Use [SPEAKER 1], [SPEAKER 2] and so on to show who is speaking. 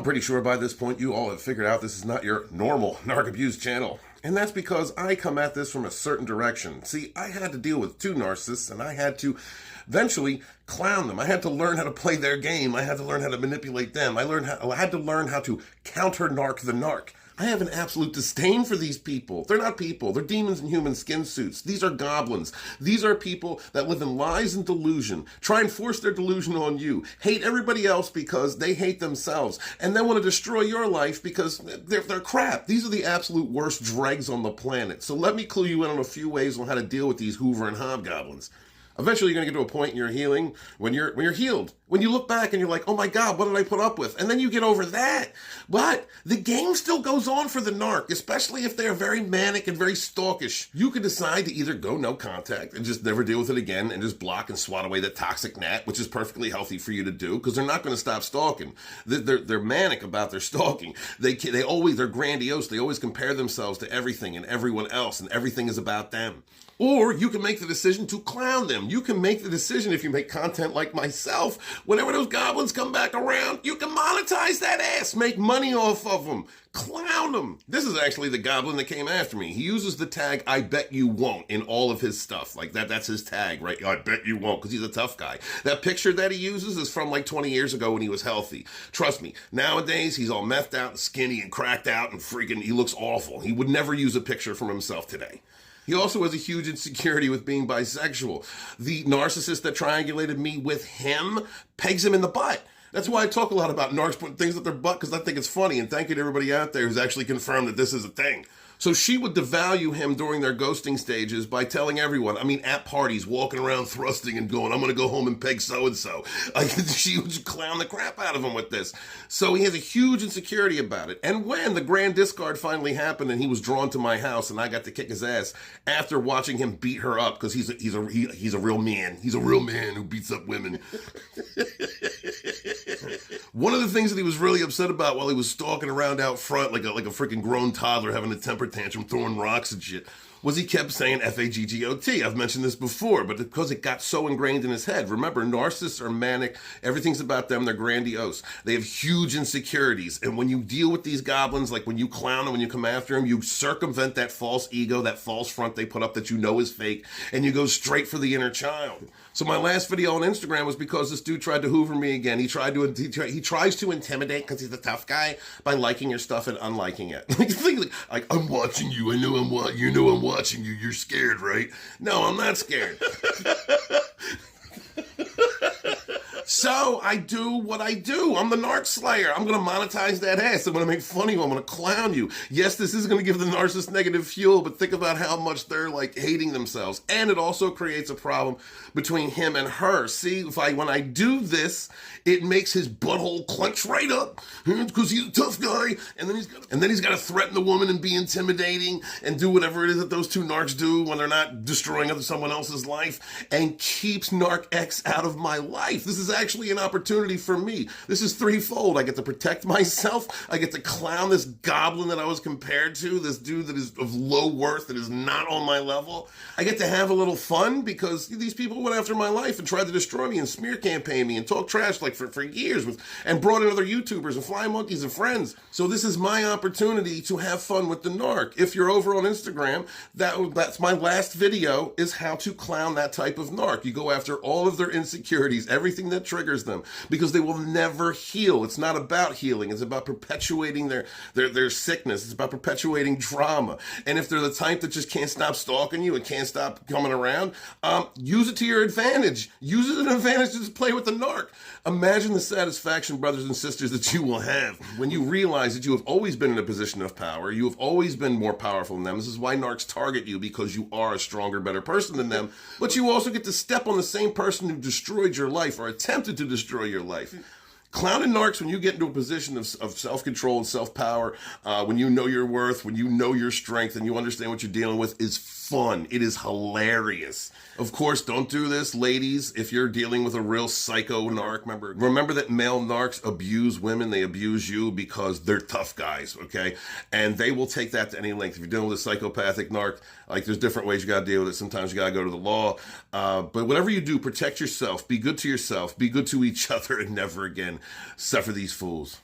[SPEAKER 1] I'm pretty sure by this point you all have figured out this is not your normal narc abuse channel. And that's because I come at this from a certain direction. See, I had to deal with two narcissists, and I had to eventually clown them. I had to learn how to play their game. I had to learn how to manipulate them. I had to learn how to counter-narc the narc. I have an absolute disdain for these people. They're not people. They're demons in human skin suits. These are goblins. These are people that live in lies and delusion, try and force their delusion on you, hate everybody else because they hate themselves, and then want to destroy your life because they're crap. These are the absolute worst dregs on the planet. So let me clue you in on a few ways on how to deal with these Hoover and hobgoblins. Eventually, you're going to get to a point in your healing when you're healed. When you look back and you're like, oh my God, what did I put up with? And then you get over that. But the game still goes on for the narc, especially if they're very manic and very stalkish. You could decide to either go no contact and just never deal with it again and just block and swat away that toxic gnat, which is perfectly healthy for you to do because they're not going to stop stalking. They're manic about their stalking. They're grandiose. They always compare themselves to everything and everyone else, and everything is about them. Or you can make the decision to clown them. You can make the decision, if you make content like myself, whenever those goblins come back around, you can monetize that ass, make money off of them, clown them. This is actually the goblin that came after me. He uses the tag, I bet you won't, in all of his stuff. Like that's his tag, right? I bet you won't, because he's a tough guy. That picture that he uses is from like 20 years ago when he was healthy. Trust me, nowadays he's all methed out and skinny and cracked out and freaking, he looks awful. He would never use a picture from himself today. He also has a huge insecurity with being bisexual. The narcissist that triangulated me with him pegs him in the butt. That's why I talk a lot about narcs putting things at their butt, because I think it's funny, and thank you to everybody out there who's actually confirmed that this is a thing. So she would devalue him during their ghosting stages by telling everyone, at parties, walking around thrusting and going, I'm going to go home and peg so-and-so. She would clown the crap out of him with this. So he has a huge insecurity about it. And when the grand discard finally happened and he was drawn to my house and I got to kick his ass after watching him beat her up, because he's a real man. He's a real man who beats up women. One of the things that he was really upset about while he was stalking around out front like a freaking grown toddler having a temper tantrum, throwing rocks and shit, was he kept saying F-A-G-G-O-T. I've mentioned this before, but because it got so ingrained in his head. Remember, narcissists are manic. Everything's about them. They're grandiose. They have huge insecurities. And when you deal with these goblins, like when you clown them, when you come after them, you circumvent that false ego, that false front they put up that you know is fake, and you go straight for the inner child. So my last video on Instagram was because this dude tried to Hoover me again. He tries to intimidate because he's a tough guy by liking your stuff and unliking it. like I'm watching you. I know I'm watching you. You're scared, right? No, I'm not scared. So I do what I do. I'm the narc slayer. I'm going to monetize that ass. I'm going to make fun of you. I'm going to clown you. Yes, this is going to give the narcissist negative fuel, but think about how much they're like hating themselves. And it also creates a problem between him and her. See, when I do this, it makes his butthole clench right up because he's a tough guy. And then he's got to threaten the woman and be intimidating and do whatever it is that those two narcs do when they're not destroying someone else's life, and keeps Narc X out of my life. This is actually an opportunity for me. This is threefold. I get to protect myself. I get to clown this goblin that I was compared to, this dude that is of low worth, that is not on my level. I get to have a little fun because these people went after my life and tried to destroy me and smear campaign me and talk trash like for years and brought in other YouTubers and flying monkeys and friends. So this is my opportunity to have fun with the narc. If you're over on Instagram, that's my last video, is how to clown that type of narc. You go after all of their insecurities, everything that triggers them, because they will never heal. It's not about healing. It's about perpetuating their sickness. It's about perpetuating drama. And if they're the type that just can't stop stalking you and can't stop coming around, use it to your advantage. Use it as an advantage to just play with the narc. Imagine the satisfaction, brothers and sisters, that you will have when you realize that you have always been in a position of power. You have always been more powerful than them. This is why narcs target you, because you are a stronger, better person than them. But you also get to step on the same person who destroyed your life or attempted to destroy your life. Clowning narcs, when you get into a position of self-control and self-power, when you know your worth, when you know your strength, and you understand what you're dealing with, is fun. It is hilarious. Of course, don't do this, ladies, if you're dealing with a real psycho narc. Remember that male narcs abuse women. They abuse you because they're tough guys, okay? And they will take that to any length. If you're dealing with a psychopathic narc, like, there's different ways you got to deal with it. Sometimes you got to go to the law. But whatever you do, protect yourself. Be good to yourself. Be good to each other, and never again suffer these fools.